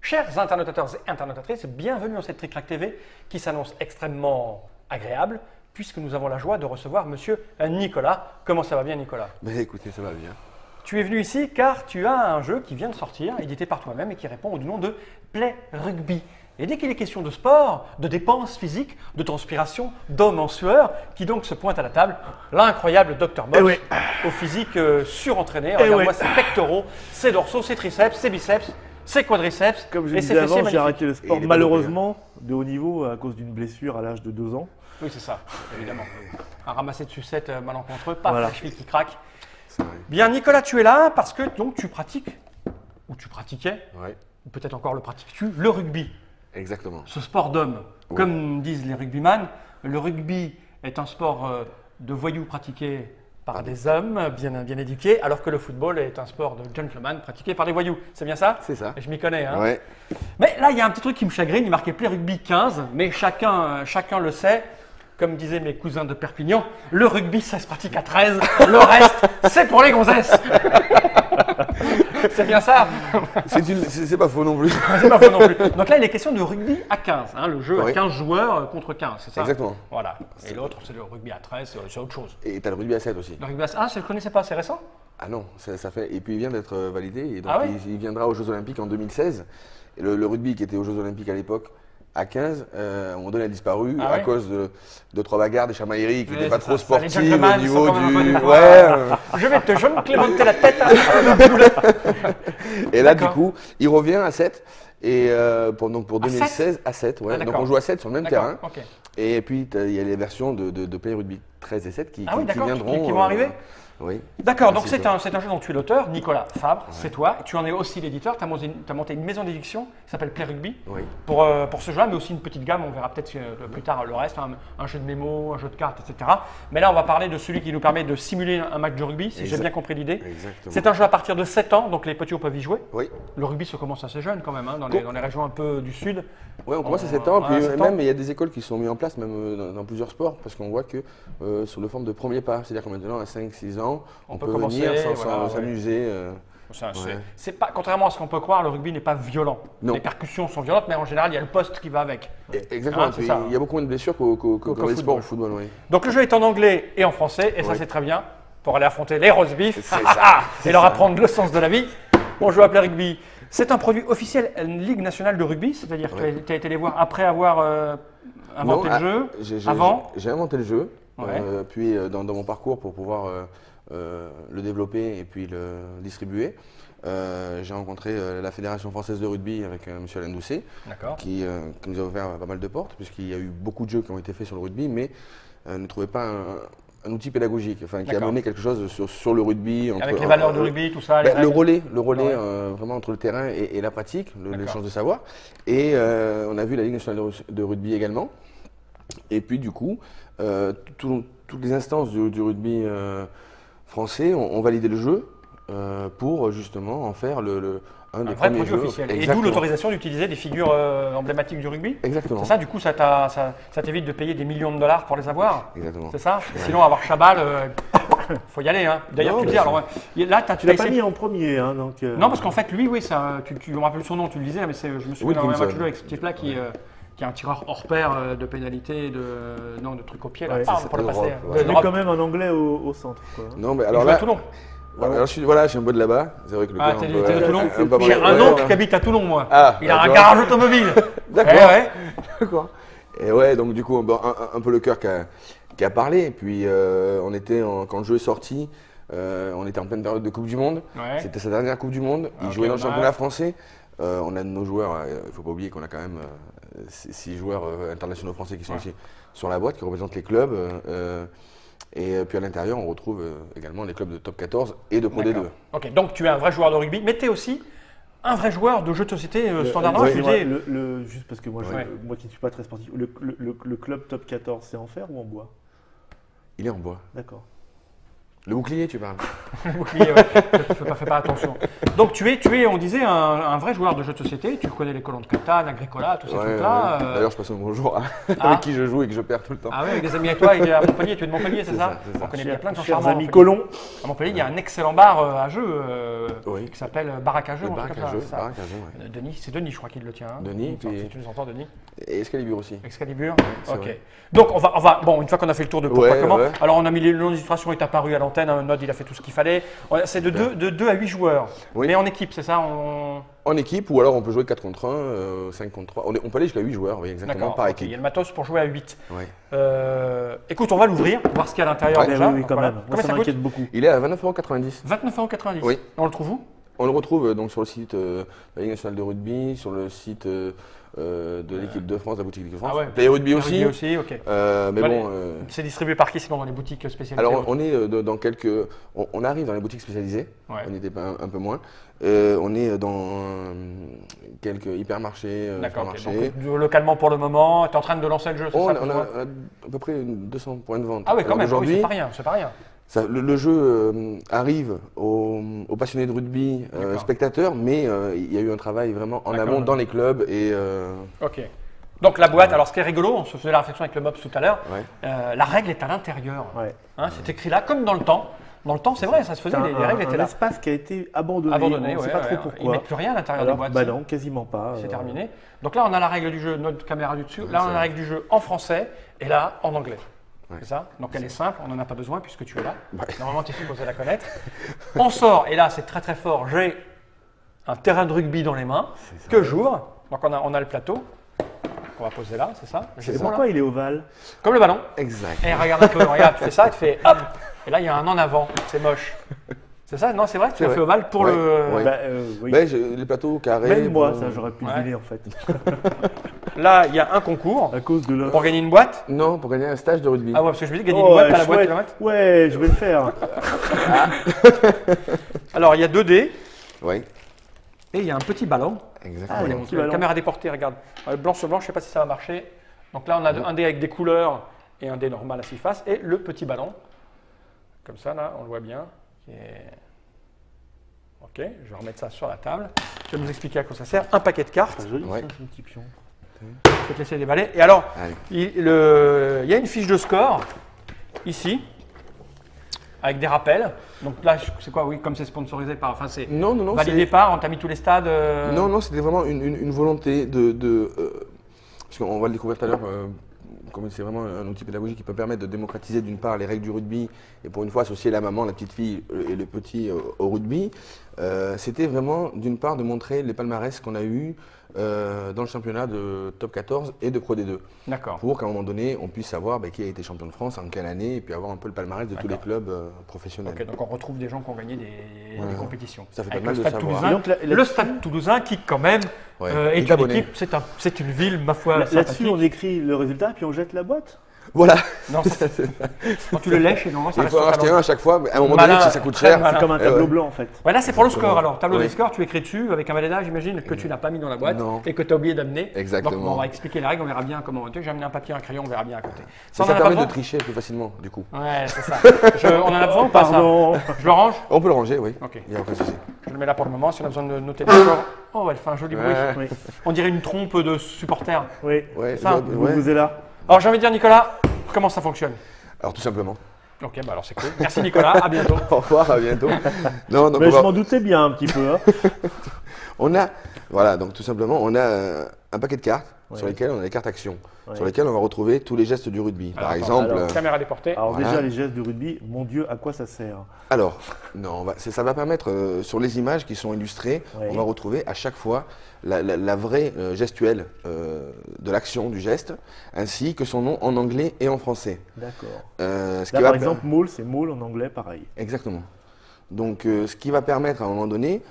Chers internautateurs et internautatrices, bienvenue dans cette Tric-Trac TV qui s'annonce extrêmement agréable puisque nous avons la joie de recevoir Monsieur Nicolas. Comment ça va bien, Nicolas? Écoutez, ça va bien. Tu es venu ici car tu as un jeu qui vient de sortir, édité par toi-même et qui répond au nom de Play Rugby. Et dès qu'il est question de sport, de dépenses physiques, de transpiration, d'hommes en sueur, qui donc se pointe à la table, l'incroyable Dr Box, au physique surentraîné. Regarde-moi ses pectoraux, ses dorsaux, ses triceps, ses biceps, ses quadriceps. Comme je et disais ses avant, fessiers j'ai magnifiques. arrêté le sport malheureusement de haut niveau à cause d'une blessure à l'âge de 2 ans. Oui, c'est ça, évidemment. Un ramassé de sucettes malencontreux, paf, Voilà. la cheville qui craque. C'est vrai. Bien, Nicolas, tu es là parce que donc tu pratiques, ou tu pratiquais, Ouais, ou peut-être encore le pratiques-tu, le rugby. exactement. Ce sport d'homme. Oui. Comme disent les rugbyman, le rugby est un sport de voyous pratiqué par des hommes bien éduqués, alors que le football est un sport de gentleman pratiqué par des voyous. C'est bien ça? C'est ça. Je m'y connais. Hein. Ouais. Mais là, il y a un petit truc qui me chagrine. Il marquait Play Rugby 15, mais chacun le sait. Comme disaient mes cousins de Perpignan, le rugby, ça se pratique à 13. Le reste, c'est pour les gonzesses. C'est bien ça? C'est pas faux non plus. C'est pas faux non plus. Donc là, il est question de rugby à 15. Hein, le jeu à Oui. 15 joueurs contre 15, c'est ça? Exactement. Voilà. Et l'autre, c'est le rugby à 13, c'est autre chose. Et t'as le rugby à 7 aussi. Le rugby à... Ah, je ne le connaissais pas, c'est récent? Ah non, ça fait. Et puis il vient d'être validé. Et donc Ah ouais il viendra aux Jeux Olympiques en 2016. Et le rugby qui était aux Jeux Olympiques à l'époque, à 15, à un moment donné, a disparu Ah à ouais cause de 3 bagarres, des chamailleries qui Oui, n'étaient pas c'est trop ça. Les sportives gentlemen, au ils sont niveau quand même un peu du. des fois, Ouais. Je vais te clémenter la tête. Et là, D'accord. du coup, il revient à 7. Et donc pour À 2016, à 7, ouais. Ah, donc d'accord. on joue à 7 sur le même terrain. Ok. Et puis il y a les versions de Play Rugby 13 et 7 Ah oui, d'accord, viendront. qui vont arriver. Oui. D'accord, donc Ainsi c'est de un jeu dont tu es l'auteur, Nicolas Fabre, c'est toi. Tu en es aussi l'éditeur, tu as monté une maison d'édition qui s'appelle Play Rugby Oui. pour ce jeu-là, mais aussi une petite gamme, on verra peut-être plus tard le reste, un jeu de mémo, un jeu de cartes, etc. Mais là, on va parler de celui qui nous permet de simuler un match de rugby, si j'ai Exact. bien compris l'idée. Exactement. C'est un jeu à partir de 7 ans, donc les petits peuvent y jouer. Oui. Le rugby se commence assez jeune quand même, hein, dans les régions un peu du sud. Ouais, on commence à 7 ans, Ouais, puis à 7 ans. même il y a des écoles qui sont mises en place, même dans plusieurs sports, parce qu'on voit que sur le forme de premier pas, c'est-à-dire que maintenant à 5-6 ans, on peut commencer, venir voilà, ouais. s'amuser. C'est pas, contrairement à ce qu'on peut croire, le rugby n'est pas violent. Non. Les percussions sont violentes, mais en général, il y a le poste qui va avec. Exactement, Hein, c'est puis ça. il y a beaucoup moins de blessures qu'au dans les sports au football. Oui. Donc le jeu est en anglais et en français, et ça Oui. c'est très bien pour aller affronter les roast beef C'est ça, et leur apprendre le sens de la vie. On joue à Play Rugby. C'est un produit officiel Ligue nationale de rugby, c'est-à-dire que Ouais. tu as été les voir après avoir inventé Non, le jeu, j'ai- avant. J'ai inventé le jeu, Ouais. puis dans mon parcours pour pouvoir le développer et puis le distribuer, j'ai rencontré la Fédération française de rugby avec M. Alain Doucet, D'accord. qui nous a ouvert pas mal de portes, puisqu'il y a eu beaucoup de jeux qui ont été faits sur le rugby, mais ne trouvait pas un outil pédagogique, enfin qui a D'accord. amené quelque chose sur le rugby. Avec les valeurs de rugby, tout ça. les Le règles. relais, Ouais. vraiment entre le terrain et la pratique, D'accord. l'échange de savoir. Et on a vu la Ligue nationale de rugby également. Et puis du coup, toutes les instances du rugby français ont validé le jeu pour justement en faire un Un des vrai premiers produit jeux. officiel. Et d'où Exactement. l'autorisation d'utiliser des figures emblématiques du rugby. Exactement. C'est ça, du coup, ça t'évite de payer des millions de dollars pour les avoir. Exactement. C'est ça? Sinon, avoir Chabal, faut y aller. Hein. D'ailleurs, Non, tu le dis, bien alors, là, tu Tu l'as pas mis en premier, hein, donc. Non, parce qu'en fait, lui, oui, ça, tu me rappelles son nom, tu le disais, mais je me souviens d'un Wilkinson. match de jeu avec ce type-là qui est un tireur hors pair de pénalité, de trucs au pied, là, Ouais, pam, c'est ça, pour le de passer. drop, De ouais. Il y a drop. quand même un anglais au centre, quoi. Non, mais Il alors joue à là, Toulon. alors, je suis un peu de là-bas. C'est vrai que le Ah, cœur t'es un de peu- Toulon? un peu J'ai un ouais, oncle ouais. qui habite à Toulon, moi. Ah, Il a bah, un tu vois. garage automobile. D'accord. Eh ouais. D'accord. Et ouais, donc du coup, bon, un peu le cœur qui a parlé. Et puis, quand le jeu est sorti, on était en pleine période de Coupe du Monde. Ouais. C'était sa dernière Coupe du Monde. Il Ok, jouait dans le on a- championnat français. On a de nos joueurs, il ne faut pas oublier qu'on a quand même 6 joueurs internationaux français qui sont Ouais. ici sur la boîte, qui représentent les clubs. Et puis à l'intérieur, on retrouve également les clubs de top 14 et de Pro D2. D'accord. Ok, donc tu es un vrai joueur de rugby, mais tu es aussi un vrai joueur de jeux de société standard. ouais. Tu Excusez-moi, disais- juste parce que moi, Ouais. moi qui ne suis pas très sportif, le club top 14, c'est en fer ou en bois? Il est en bois. D'accord. Le bouclier, tu parles. Le bouclier, ouais. Fais pas attention. Donc tu es, on disait, un vrai joueur de jeux de société. Tu connais les colons de Catane, Agricola, tous ces Ouais, trucs-là. ouais. D'ailleurs, je passe un bonjour Ah. avec qui je joue et que je perds tout le temps. Ah ouais, avec des amis avec toi, à Montpellier. Tu es de Montpellier, c'est ça? c'est ça. On connaît bien plein de gens Chers charmants. à amis Montpellier. colons. À Montpellier, il y a un excellent bar à jeux Oui. qui s'appelle Baraque à jeux. Le un truc baraque comme à ça, jeux, c'est ça. baraque à jeux, ouais. Denis, c'est Denis, je crois, qui le tient. Hein. Denis, Si puis- tu nous entends, Denis. Et Excalibur aussi. Excalibur. c'est Ok. vrai. Donc on va. Bon, une fois qu'on a fait le tour de pourquoi Ouais, comment. ouais. Alors on a mis l'illustration est apparue à l'antenne. Nod, il a fait tout ce qu'il fallait. C'est de 2 à 8 joueurs. Oui. Mais en équipe, c'est ça. En équipe, ou alors on peut jouer 4 contre 1, 5 contre 3. On peut aller jusqu'à 8 joueurs, oui, exactement, D'accord. par ok, équipe. Il y a le matos pour jouer à 8. Ouais. Écoute, on va l'ouvrir, voir ce qu'il y a à l'intérieur Ouais, déjà. Oui, Donc, quand voilà. même. Moi, Combien ça ça coûte? m'inquiète beaucoup. Il est à 29,90 €. 29,90 €. Oui. On le trouve où? On le retrouve donc sur le site de la Ligue nationale de rugby, sur le site de l'équipe de France, de la boutique de France. Ah ouais. Play Rugby aussi. Rugby aussi, ok. Mais Allez. bon. C'est distribué par qui sinon dans les boutiques spécialisées? Alors on est dans quelques. On arrive dans les boutiques spécialisées. Ouais. On y était un peu moins. On est dans quelques hypermarchés, D'accord, ok. supermarchés. Donc localement pour le moment, tu es en train de lancer le jeu, c'est On, ça? on plus ou moins a à peu près 200 points de vente. Ah oui, quand même, oui, Aujourd'hui, c'est pas rien, c'est pas rien. le jeu arrive aux passionnés de rugby, D'accord. spectateurs, mais il y a eu un travail vraiment en D'accord. amont dans les clubs et Ok. Donc la boîte, alors ce qui est rigolo, on se faisait la réflexion avec le MOPS tout à l'heure, ouais. la règle est à l'intérieur. Ouais. Hein, c'est écrit là, comme dans le temps. Dans le temps, c'est vrai, ça se faisait, C'est les règles étaient un là. espace qui a été abandonné. Abandonné, on ne ouais, sait pas ouais, trop ouais. Ils pourquoi. mettent plus rien à l'intérieur des Alors, boîtes. bah non, quasiment pas. C'est terminé. Donc là, on a la règle du jeu, notre caméra du dessus. Là, on a la règle du jeu en français et là, en anglais. Ouais. C'est ça? Donc elle est simple, on n'en a pas besoin puisque tu es là. Ouais. Normalement, tu es supposé la connaître. On sort, et là, c'est très très fort. J'ai un terrain de rugby dans les mains que j'ouvre. Donc on a le plateau. On va poser là, c'est ça? C'est bon, là pourquoi il est ovale? Comme le ballon. Exact. Et regarde un peu, regarde, tu fais ça, tu fais hop. Et là, il y a un en avant. C'est moche. C'est ça? Non, c'est vrai que tu C'est as vrai. fait ovale pour Ouais, le. ouais. Bah, oui. Ben, les plateaux carrés. Même moi, bon, ça, j'aurais pu Ouais. deviner en fait. Là, il y a un concours À cause de l'offre. pour gagner une boîte. Non, pour gagner un stage de rugby. Ah ouais, parce que je me dis gagner Oh, une boîte, t'as la boîte, chouette. tu la boîte. Ouais, je vais le faire. Alors, il y a 2 dés Oui, et il y a un petit ballon. exactement. Ah, il y a un Donc, petit la ballon. caméra déportée, regarde. Blanc sur blanc, je ne sais pas si ça va marcher. Donc là, on a un dé avec des couleurs et un dé normal à 6 faces. Et le petit ballon. Comme ça, là, on le voit bien. Qui est- Ok, je vais remettre ça sur la table. Je vais nous expliquer à quoi ça sert. Un paquet de cartes. C'est joli, Ouais. ça, c'est un petit pion. Je vais te laisser déballer. Et alors, Allez. il y a une fiche de score, ici, avec des rappels. Donc là, c'est quoi? Oui, comme c'est sponsorisé par... Enfin, c'est Non, non, non. validé par, on t'a mis tous les stades. Non, non, c'était vraiment une volonté de parce qu'on va le découvrir tout à l'heure, comme c'est vraiment un outil pédagogique qui peut permettre de démocratiser d'une part les règles du rugby et pour une fois associer la maman, la petite fille et le petit au rugby. C'était vraiment d'une part de montrer les palmarès qu'on a eus dans le championnat de top 14 et de Pro D2 D'accord. pour qu'à un moment donné on puisse savoir qui a été champion de France, en quelle année et puis avoir un peu le palmarès de tous les D'accord. clubs professionnels. Ok, donc on retrouve des gens qui ont gagné des Voilà. compétitions. Ça fait pas Avec mal le de Stade savoir. Toulousain. Et donc, Le Stade Toulousain qui, quand même, Ouais. est Est une abonné. équipe, c'est une ville, ma foi, Là-dessus, sympathique. on écrit le résultat, puis on jette la boîte. Voilà, Non, quand tu le lèches, et normalement, ça il reste faut en sur ta acheter langue. un à chaque fois, mais à un moment Malin, donné, si ça coûte très cher, malin. C'est comme un tableau ouais. blanc en fait. Ouais, là, c'est pour le Exactement. score. Alors, tableau Oui. des scores, tu écris dessus avec un balayage, j'imagine, que tu n'as pas mis dans la boîte Non. et que tu as oublié d'amener. Exactement. Donc, on va expliquer les règles, on verra bien comment. J'ai amené un papier, un crayon, on verra bien à côté. Ça, on en a pas permet de besoin tricher plus facilement, du coup. Ouais, c'est ça. On en a besoin ou pas, ça? Pardon. Je le range? On peut le ranger, oui. Ok. Il n'y a aucun souci. Je le mets là pour le moment. Si on a besoin de noter le score. Oh, elle fait un joli bruit. Ouais. Oui, On dirait une trompe de supporters. oui. Ouais, ça, ouais. Vous êtes là. Alors, j'ai envie de dire, Nicolas, comment ça fonctionne? Alors tout simplement. Ok, bah alors c'est cool. Merci Nicolas, à bientôt. Au revoir, à bientôt. Non, donc Mais on, je va- m'en doutais bien un petit peu. Hein. on a, voilà, donc tout simplement, on a un paquet de cartes Ouais. sur lesquelles on a les cartes actions, Ouais. sur lesquelles on va retrouver tous les gestes du rugby. Par Alors, exemple, alors, Caméra déportée. Alors Voilà. déjà, les gestes du rugby, mon Dieu, à quoi ça sert? non, ça va permettre sur les images qui sont illustrées, Ouais. on va retrouver à chaque fois la vraie gestuelle de l'action, du geste, ainsi que son nom en anglais et en français. D'accord. Ce Là, qui va par per- exemple, maul, c'est maul en anglais, pareil. Exactement. Donc, ce qui va permettre à un moment donné,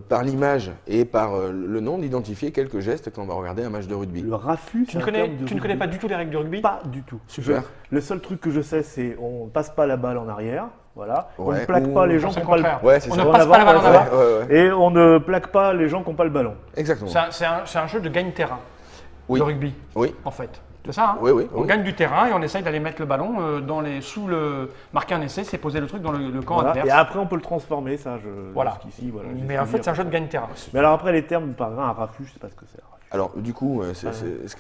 par l'image et par le nom, d'identifier quelques gestes quand on va regarder un match de rugby. Le raffut, Tu c'est ne un connais, terme de tu ne connais rugby. pas du tout les règles du rugby? Pas du tout. Super. Le seul truc que je sais, c'est on passe pas la balle en arrière. Voilà. On Ouais, ne plaque ou- pas les gens c'est qui le n'ont pas le contraire. Ouais, c'est On ça. ne En passe pas la avant, balle en ouais, avant. Ouais, ouais. Et on ne plaque pas les gens qui n'ont pas le ballon. Exactement. C'est un jeu de gagne-terrain, Oui. le rugby, Oui, en fait. C'est ça, hein? Oui, oui. On oui. gagne du terrain et on essaye d'aller mettre le ballon sous le. Marquer un essai, c'est poser le truc dans le camp Voilà. adverse. Et après, on peut le transformer, ça. Voilà. Jusqu'ici, voilà, j'ai Mais en suivi fait, c'est un après. jeu de gagne-terrain. Mais alors après, les termes, par exemple, un raffut, je sais pas ce que c'est. Alors, du coup, ce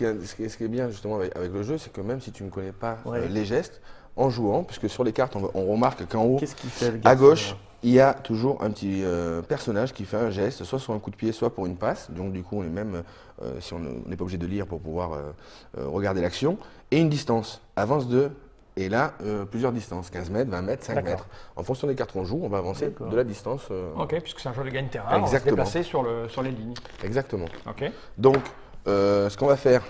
qui est bien justement avec le jeu, c'est que même si tu ne connais pas Ouais. les gestes, en jouant, puisque sur les cartes, on remarque qu'en haut, Qu'est-ce qu'il fait, le à garçon, gauche, là il y a toujours un petit personnage qui fait un geste, soit sur un coup de pied, soit pour une passe. Donc, du coup, on est même, si on n'est pas obligé de lire pour pouvoir regarder l'action, et une distance, avance de. Et là, plusieurs distances, 15 mètres, 20 mètres, 5 D'accord. mètres. En fonction des cartes qu'on joue, on va avancer D'accord. de la distance. Ok, puisque c'est un jeu de gagne-terrain, on va se Exactement. déplacer sur les lignes. Exactement. Ok, Donc, ce qu'on va faire,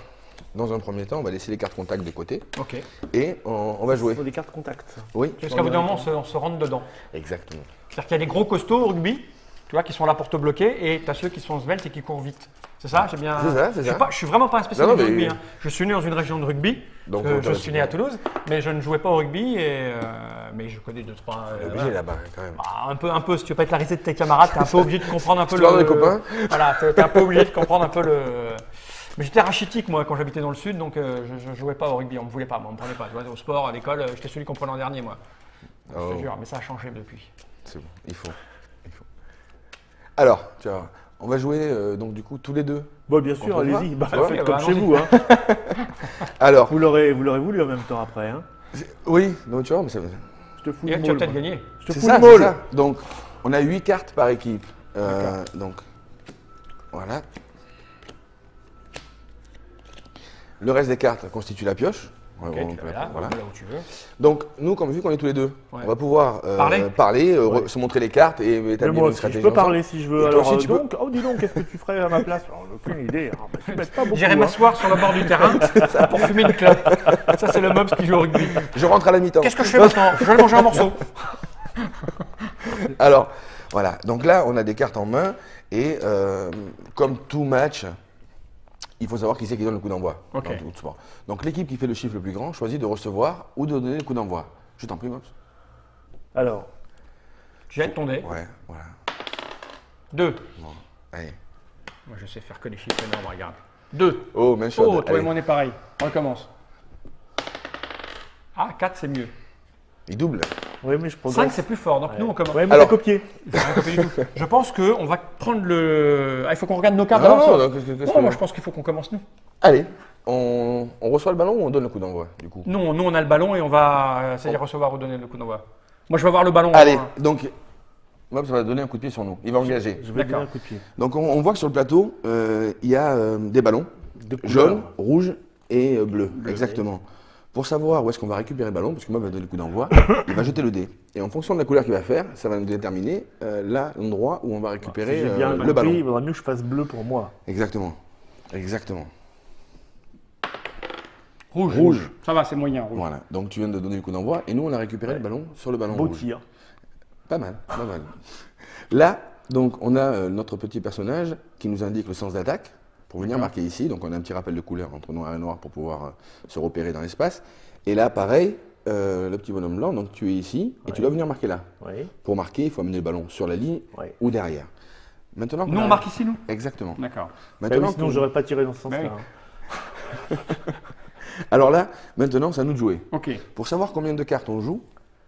dans un premier temps, on va laisser les cartes contact de côté ok. et on va jouer. Faut des cartes contact. Oui, Parce qu'à bout d'un moment, on se rentre dedans. exactement. C'est-à-dire qu'il y a des gros costauds au rugby, tu vois, qui sont là pour te bloquer, et tu as ceux qui sont sveltes et qui courent vite. C'est ça? J'ai bien. C'est ça, c'est Je suis ça. pas- je suis vraiment pas un spécialiste Non, non, du mais- rugby, hein. Je suis né dans une région de rugby. Donc, Je suis né à Toulouse, mais je ne jouais pas au rugby, mais je connais deux, trois. On est obligé là-bas, quand même. Bah, un peu, si tu veux pas être la risée de tes camarades, t'es un peu obligé de comprendre un peu Histoire des copains. Voilà, t'es un peu obligé de comprendre un peu le. Mais j'étais rachitique moi quand j'habitais dans le sud, donc je jouais pas au rugby, on me voulait pas, moi, on me prenait pas. Tu vois, au sport, à l'école, j'étais celui qu'on prenait en dernier moi. Je Oh, te jure, mais ça a changé depuis. c'est bon, il faut. Alors, tu vois, on va jouer donc du coup tous les deux. Bon, bien sûr, On peut allez-y. Bah, Tu vois faites bah, comme chez allons-y. vous. Hein. Alors, Vous l'aurez voulu en même temps après. Hein. oui, donc tu vois, mais ça, Je te fous Et le tu vas moule. peut-être moi. gagner. Je te c'est fous ça, le c'est moule. ça. Donc, on a 8 cartes par équipe. Donc, voilà. Le reste des cartes constitue la pioche. Ok, On tu peut vas la- là, voilà. là où tu veux. Donc, nous, comme vu qu'on est tous les deux, Ouais. on va pouvoir Parler se montrer les cartes et Mais établir moi une aussi, je stratégie. peux ensemble. parler si je veux. Et toi Alors, aussi, tu peux. donc, oh, dis donc, qu'est-ce que tu ferais à ma place? Alors, aucune idée. Hein. Bah, tu m'aides pas beaucoup. J'irai hein. m'asseoir sur le bord du terrain pour fumer une clope. Ça, c'est le mobs qui joue au rugby. Je rentre à la mi-temps. Qu'est-ce que je fais maintenant? Je vais aller manger un morceau. Alors, voilà. Donc là, on a des cartes en main et comme tout match, il faut savoir qui c'est qui donne le coup d'envoi Ok. dans tout sport. Donc l'équipe qui fait le chiffre le plus grand choisit de recevoir ou de donner le coup d'envoi. Je t'en prie, Mops. Alors, Tu jettes ton dé. Ouais, voilà. 2. Bon, allez. Moi, je sais faire que des chiffres énormes, regarde. 2. Oh, même shot. Oh, toi Allez. et moi, on est pareil. On recommence. Ah, 4, c'est mieux. Il double. oui, mais je 5, progresse. c'est plus fort. Donc, nous, on commence. Ouais, mais Alors- t'as copié. J'ai rien copié du tout. Je pense qu'on va prendre le. Ah, il faut qu'on regarde nos cartes Non, d'avance. non, qu'est-ce Non, que- moi, je pense qu'il faut qu'on commence nous. Allez, on reçoit le ballon ou on donne le coup d'envoi, du coup Nous, on a le ballon et on va essayer de recevoir ou donner le coup d'envoi. Moi, je vais avoir le ballon. Allez, hein. donc, Mops va donner un coup de pied sur nous. Il va engager. Je vais D'accord. donner un coup de pied. Donc, on voit que sur le plateau, il y a des ballons. De couleur. Jaune, rouge et bleu, exactement. Pour savoir où est-ce qu'on va récupérer le ballon, parce que moi, va donner le coup d'envoi, il va jeter le dé. Et en fonction de la couleur qu'il va faire, ça va nous déterminer l'endroit où on va Si récupérer j'ai bien le compris, ballon. il vaudrait mieux que je fasse bleu pour moi. Exactement. Exactement. Rouge. Rouge. Ça va, c'est moyen. Rouge. Voilà. Donc tu viens de donner le coup d'envoi et nous, on a récupéré le ballon sur le ballon Beau rouge. tir. Pas mal, pas mal. Là, donc, on a notre petit personnage qui nous indique le sens d'attaque pour venir marquer ici. Donc, on a un petit rappel de couleur entre noir et noir pour pouvoir se repérer dans l'espace. Et là, pareil, le petit bonhomme blanc, donc tu es ici et tu dois venir marquer là. Oui. Pour marquer, il faut amener le ballon sur la ligne Ouais. ou derrière. Maintenant, qu'on Nous, on arrive- marque ici, nous. Exactement. D'accord. Bah Maintenant, oui, sinon, que- j'aurais pas tiré dans ce sens-là. oui. hein. Alors là, maintenant, c'est à nous de jouer. Ok. Pour savoir combien de cartes on joue,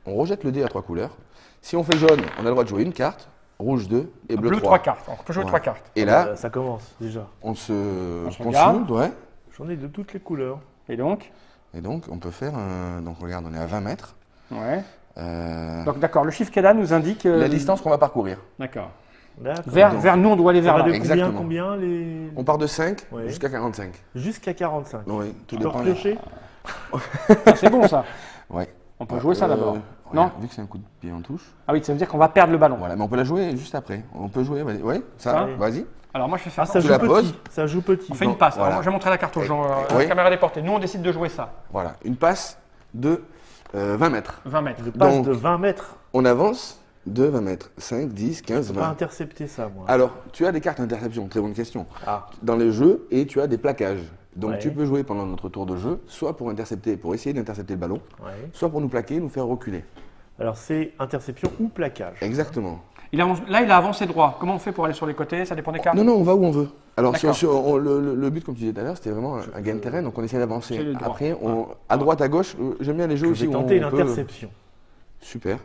on rejette le dé à 3 couleurs. Si on fait jaune, on a le droit de jouer une carte, rouge 2 et bleu, Bleu, 3. 3 cartes. On peut jouer Ouais. 3 cartes. Et là, Ça commence déjà. on se se regarde. consulte, ouais. J'en ai de toutes les couleurs. Et donc Et donc, on peut faire un... Donc, regarde, on est à 20 mètres. Ouais. Euh, Donc, d'accord, le chiffre qu'elle a nous indique. La distance qu'on va parcourir. D'accord. D'accord. Vers nous, on doit aller Ça vers va là. de Exactement. combien les... On part de 5 Ouais. jusqu'à 45. Jusqu'à 45. Oui, tout Tu peux dépend. repiocher Ah, c'est bon, ça. Ouais. On peut jouer ça d'abord. regarde, Non Vu que c'est un coup de pied en touche. Ah oui, ça veut dire qu'on va perdre le ballon. Voilà, mais on peut la jouer juste après. On peut jouer, vas-y. Ouais, ça, Ça vas-y. Alors, moi, je fais faire Ah, ça. ça Tu joue la poses. petit. Ça joue petit. On fait une Non, passe. voilà. Alors, je vais montrer la carte aux gens. À Oui. la caméra déportée. Nous, on décide de jouer ça. Voilà, une passe de 20 mètres. 20 mètres. Je passe Donc- de 20 mètres. On avance de 20 mètres. 5, 10, 15, Je peux pas 20. intercepter ça, moi. Alors, tu as des cartes d'interception, très bonne question, Ah. dans les jeux et tu as des plaquages. Donc, Ouais. tu peux jouer pendant notre tour de jeu, soit pour intercepter, pour essayer d'intercepter le ballon, Ouais. soit pour nous plaquer, nous faire reculer. Alors, c'est interception ou plaquage. Exactement. Là, il a avancé droit. Comment on fait pour aller sur les côtés? Ça dépend des cartes. Non, non, on va où on veut. Alors, D'accord. le but, comme tu disais tout à l'heure, c'était vraiment un gain de terrain, donc on essaie C'est d'avancer. le droit. Après, à droite, à gauche, j'aime bien les jeux Je aussi vais où on tenter une peut- interception. Super.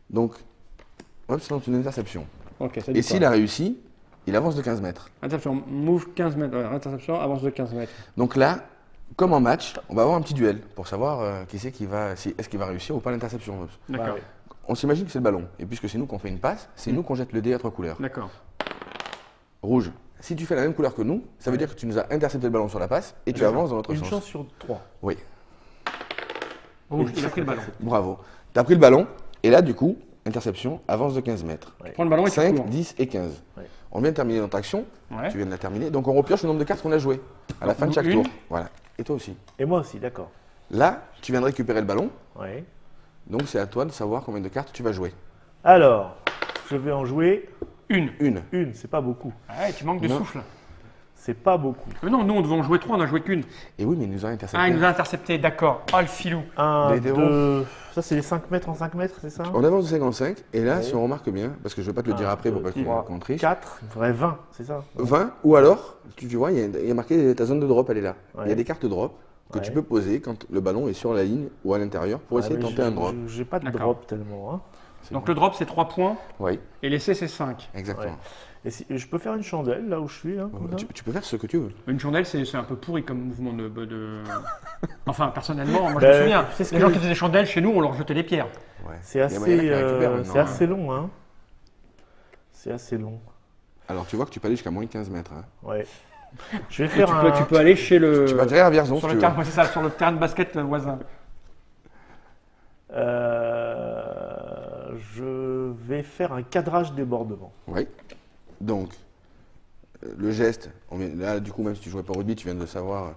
Donc, hop, c'est une interception. Ok, ça Et s'il a réussi, il avance de 15 mètres. Interception, move 15 mètres. Ouais, interception, avance de 15 mètres. Donc là, comme en match, on va avoir un petit duel pour savoir qui c'est qui va, est-ce qu'il va réussir ou pas l'interception. D'accord. Ouais. On s'imagine que c'est le ballon. Et puisque c'est nous qu'on fait une passe, c'est nous qu'on jette le dé à 3 couleurs. D'accord. Rouge. Si tu fais la même couleur que nous, ça veut dire que tu nous as intercepté le ballon sur la passe et tu avances dans notre Une sens. chance sur 3. Oui, Rouge, il a pris le ballon. bravo. Tu as pris le ballon et là, du coup, interception, avance de 15 mètres. Tu prends le ballon et tu 5, cours. 10 et 15. Ouais. On vient de terminer notre action. Ouais. Tu viens de la terminer. Donc on repioche le nombre de cartes qu'on a jouées à la fin de chaque Une. tour. Voilà. Et toi aussi. Et moi aussi, d'accord. Là, tu viens de récupérer le ballon. Ouais. Donc c'est à toi de savoir combien de cartes tu vas jouer. Alors, je vais en jouer Une. Une. c'est pas beaucoup. Ouais, tu manques de Non. souffle. C'est pas beaucoup. Mais non, nous, on devait en jouer 3, on n'a joué qu'une. Et oui, mais il nous a intercepté. Ah, il nous a intercepté, d'accord. Oh, le filou. 1, Les hétéros. 2. Ça, c'est les 5 mètres en 5 mètres, c'est ça On avance de 55. Et là, Ouais. si on remarque bien, parce que je ne vais pas te le dire après pour pas qu'on triche. 4, vrai 20, c'est ça 20, ou alors, tu vois, il y a marqué ta zone de drop, elle est là. Il y a Ouais. des cartes drop que tu Ouais. peux poser quand le ballon est sur la ligne ou à l'intérieur pour essayer de tenter un drop. J'ai pas de D'accord. drop tellement. Hein. Donc le drop, c'est 3 points Oui, et l'essai, c'est 5. exactement. Ouais. Et si, je peux faire une chandelle là où je suis là, comme ça Tu peux faire ce que tu veux. Une chandelle, c'est un peu pourri comme mouvement de... Enfin, personnellement, moi je me Ben, souviens, c'est ce les que- gens qui faisaient des chandelles, chez nous, on leur jetait des pierres. Ouais. C'est Il y en a assez, qui récupèrent maintenant, c'est hein. assez long. Hein. C'est assez long. Alors tu vois que tu peux aller jusqu'à moins de 15 mètres. Hein. Ouais. Je vais Et faire un. tu peux aller chez le... Tu peux atterrir à Vierzon sur si le tu terrain, veux. ouais, c'est ça, sur le terrain de basket voisin. Je vais faire un cadrage débordement. Oui. Donc, le geste, là du coup, même si tu jouais pas au rugby, tu viens de savoir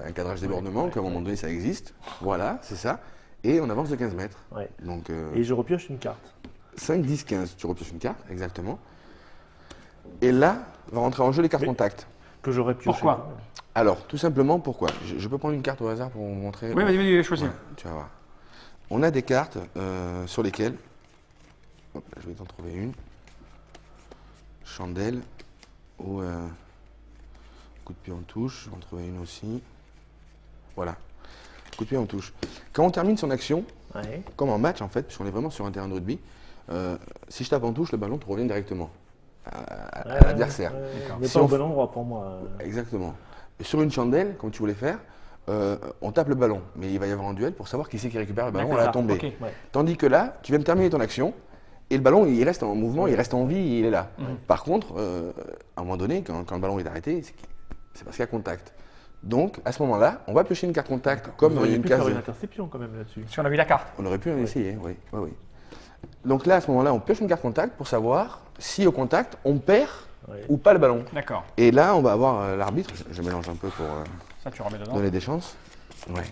un cadrage débordement, qu'à un moment donné ça existe. Voilà, c'est ça. Et on avance de 15 mètres. Ouais. Donc Et je repioche une carte. 5, 10, 15, tu repioches une carte, exactement. Et là, va rentrer en jeu les cartes Mais- contact. Que j'aurais pioché. Pourquoi Alors, tout simplement, pourquoi je peux prendre une carte au hasard pour vous montrer. Oui, vas-y, choisis. Ouais, tu vas voir. On a des cartes sur lesquelles. Hop, là, je vais t'en trouver une. Chandelle. Ou coup de pied en touche. Je vais en trouver une aussi. Voilà. Coup de pied en touche. Quand on termine son action, Ouais. comme en match en fait, puisqu'on est vraiment sur un terrain de rugby, si je tape en touche, le ballon te revient directement à l'adversaire. Mais Si pas on au bon endroit pour moi. Exactement. Et sur une chandelle, comme tu voulais faire, on tape le ballon, mais il va y avoir un duel pour savoir qui c'est qui récupère le ballon à la D'accord, tombée. ok. Ouais. Tandis que là, tu viens de terminer ton action et le ballon il reste en mouvement, il reste en vie, il est là. Par contre, à un moment donné, quand le ballon est arrêté, c'est parce qu'il y a contact. Donc à ce moment-là, on va piocher une carte contact comme Vous auriez une pu case. faire une interception quand même là-dessus. Si on a vu la carte. On aurait pu en essayer, oui. Oui. Donc là, à ce moment-là, on pioche une carte contact pour savoir si au contact on perd Ouais. ou pas le ballon. D'accord. Et là, on va avoir l'arbitre. Je mélange un peu pour Ça, tu remets dedans. donner des chances. Ouais.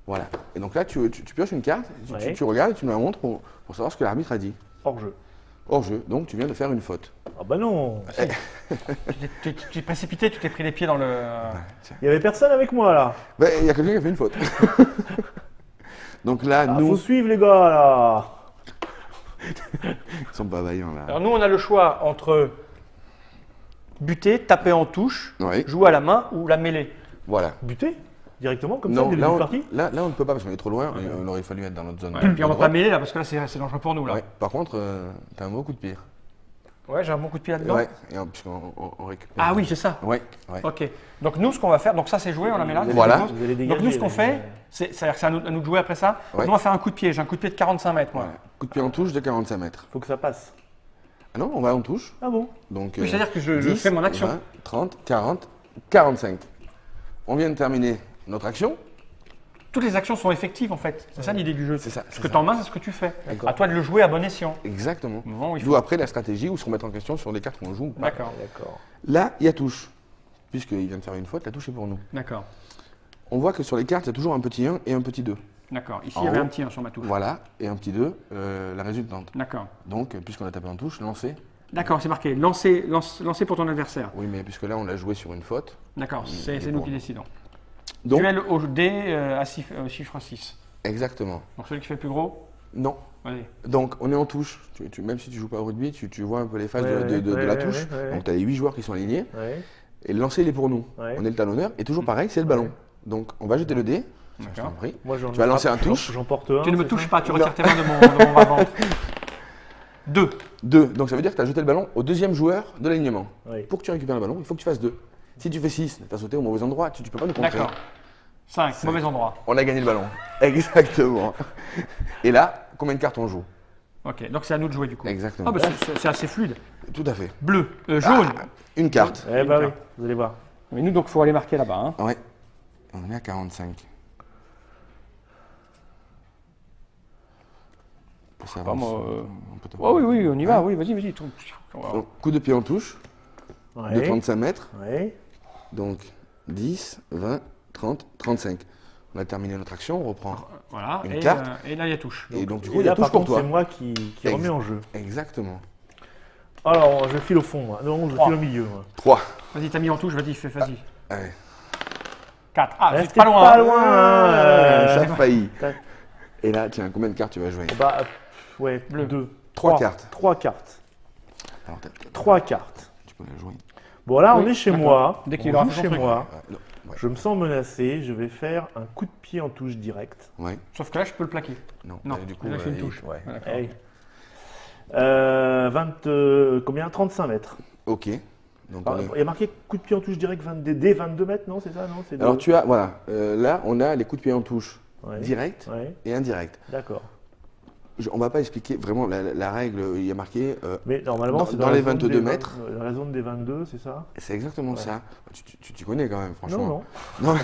Voilà. Et donc là, tu pioches une carte, Ouais. tu regardes et tu nous la montres pour savoir ce que l'arbitre a dit. Hors jeu. Hors jeu. Donc tu viens de faire une faute. Ah bah non. Tu t'es précipité, tu t'es pris les pieds dans le... Il y avait personne avec moi là. Ben, il y a quelqu'un qui a fait une faute. Donc là, Ah, nous, faut suivre les gars là. ils sont pas vaillants là. Alors nous, on a le choix entre buter, taper en touche, Oui. jouer à la main ou la mêlée. Voilà. Buter directement comme ça Non, dès le là, début de on, partie. là, on ne peut pas parce qu'on est trop loin. Il aurait fallu être dans notre zone. Et puis on va de pas droite. mêler là, parce que là, c'est dangereux pour nous. Là. Ouais. Par contre, t'as un beau coup de pied. Ouais, j'ai un bon coup de pied là-dedans. Ouais. Et puisqu'on on récupère. Ah oui, c'est ça. Ouais. Ouais. Ok. Donc nous, ce qu'on va faire, donc ça c'est joué, on la met là. Voilà. c'est quelque chose. Vous allez dégager, Donc nous, ce qu'on là, fait, mais- c'est-à-dire que c'est à nous de jouer après ça. Ouais. Nous, on va faire un coup de pied. J'ai un coup de pied de 45 mètres, moi. Voilà. Coup de pied en touche de 45 mètres. Faut que ça passe. Ah non, on va en touche. Ah bon? Donc, Oui, c'est-à-dire que je 10, fais mon action. 20, 30, 40, 45. On vient de terminer notre action. Toutes les actions sont effectives en fait. C'est ça l'idée du jeu. C'est ça, Ce c'est que ça. tu en main, c'est ce que tu fais. D'accord. À toi de le jouer à bon escient. Exactement. Bon, il D'où faut... après la stratégie ou se remettre en question sur les cartes qu'on joue. ou pas. D'accord, D'accord. Là, il y a touche. Puisqu'il vient de faire une faute, la touche est pour nous. d'accord, On voit que sur les cartes, il y a toujours un petit 1 et un petit 2. d'accord. Ici, En il y avait haut. un petit 1 sur ma touche. Voilà, et un petit 2, la résultante. D'accord. Donc, puisqu'on a tapé en touche, lancer. D'accord, c'est marqué. Lancer pour ton adversaire. Oui, mais puisque là, on l'a joué sur une faute. D'accord, c'est est nous pour qui nous. décidons. Donc, Duel au dé à chiffre 6. exactement. Donc celui qui fait le plus gros. Non, Vas-y. Donc, on est en touche. Même si tu joues pas au rugby, tu vois un peu les phases de la touche. ouais. Donc, tu as les 8 joueurs qui sont alignés. Ouais. Et le lancer, il est pour nous. Ouais. On est le talonneur. Et toujours pareil, c'est le ballon. Ouais. Donc, on va jeter le dé. Je t'en D'accord. prie. Moi, Tu vas lancer un touche. J'en porte un. Tu ne me c'est touches ça pas, tu retires tes mains de mon bas-ventre. 2. 2. Donc, ça veut dire que tu as jeté le ballon au deuxième joueur de l'alignement. Oui. Pour que tu récupères le ballon, il faut que tu fasses 2. Si tu fais 6, tu as sauté au mauvais endroit, tu ne peux pas nous contrer. D'accord. 5, mauvais endroit. On a gagné le ballon. Exactement. Et là, combien de cartes on joue? Ok, donc c'est à nous de jouer du coup. Exactement. Ah bah c'est assez fluide. Tout à fait. Bleu, jaune. Une carte. Eh bah Une oui, vous allez voir. Mais nous donc il faut aller marquer là-bas. Hein. Ouais. On est à 45. Ça Pas avance. moi, On peut te- oui, on y va, oui, vas-y. Donc, coup de pied en touche, de Ouais. 35 mètres. Ouais. Donc 10, 20, 30, 35. On a terminé notre action, on reprend. Voilà, Une et, carte. Et là il y a touche. Et donc du Et coup, il y a là, touche par pour contre, toi. c'est moi qui remets en jeu. Exactement. Alors, je file au fond, moi. Non, je 3. file au milieu, moi. 3. Vas-y, t'as mis en touche, vas-y, vas-y. Allez. 4. Ah, Restez c'est pas loin. pas hein. loin, Ça a failli. Tac. Et là, tiens, combien de cartes tu vas jouer? Bah, ouais, Bleu. 2. 3 cartes. 3 cartes. Alors, 3 cartes. tu peux la jouer. Bon, là, Oui, on est chez d'accord. moi. Dès qu'il on aura joue fait son chez truc. moi. Non, ouais. Je me sens menacé. Je vais faire un coup de pied en touche direct. Ouais. Sauf que là je peux le plaquer. Non. Non, du coup, là je fais une il- touche. Ouais. Ah, d'accord. Hey. combien 35 mètres. Ok. Donc, on est- Il y a marqué coup de pied en touche direct dès 22 mètres, non? C'est ça, non? C'est Alors de- tu as, voilà, là on a les coups de pied en touche Ouais. direct Ouais, et indirect. d'accord. On va pas expliquer vraiment la règle, il y a marqué, Mais normalement, Dans- c'est dans la les zone 22 des mètres. Dans la zone des 22, c'est ça? c'est exactement Ouais. ça. Tu t'y connais quand même, franchement. Non, non. Non.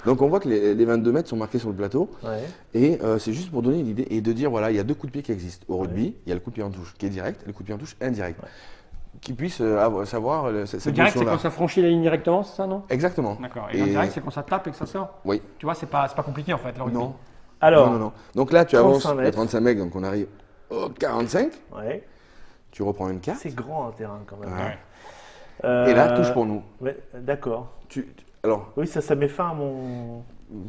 Donc on voit que les 22 mètres sont marqués sur le plateau Ouais. et c'est juste pour donner une idée et de dire voilà, il y a 2 coups de pied qui existent. Au rugby, il y a le coup de pied en touche qui est direct et le coup de pied en touche indirect. Ouais. Qui puissent savoir cette Le direct c'est notion-là. quand ça franchit la ligne directement, c'est ça, non? Exactement. D'accord. Et l'indirect c'est quand ça tape et que ça sort? Oui. Tu vois, c'est pas compliqué en fait. le rugby. Non. Alors, Non. Donc là, tu avances 35 à mètres. 35 mètres, donc on arrive au 45. ouais. Tu reprends une carte. C'est grand un terrain quand même. Ouais. Et là, touche pour nous. Ouais, d'accord. Alors, Oui, ça met fin à mon.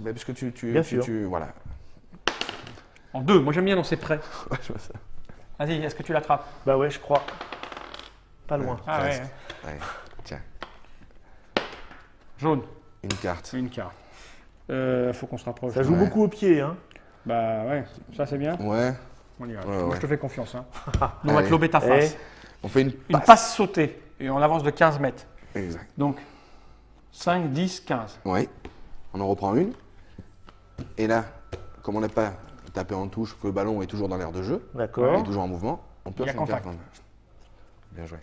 parce que Bien sûr. voilà. En 2, moi j'aime bien dans ces prêts. Ouais, je vois ça. Vas-y, est-ce que tu l'attrapes? Bah ouais, je crois. Pas loin. Ah ouais. Presque. Ouais. Tiens, Jaune, une carte. une carte. Faut qu'on se rapproche. Ça joue Ouais. beaucoup au pied, hein. Bah ouais, ça c'est bien. Ouais. On y va. Ouais, Moi ouais. je te fais confiance. Hein. Nous on va Allez. te lober ta face. On fait une Une passe. passe sautée et on avance de 15 mètres. Exact. Donc 5, 10, 15. Ouais. On en reprend une. Et là, comme on n'a pas tapé en touche, que le ballon est toujours dans l'air de jeu, D'accord. est toujours en mouvement, on peut Il y a faire une carte. contact. Bien joué.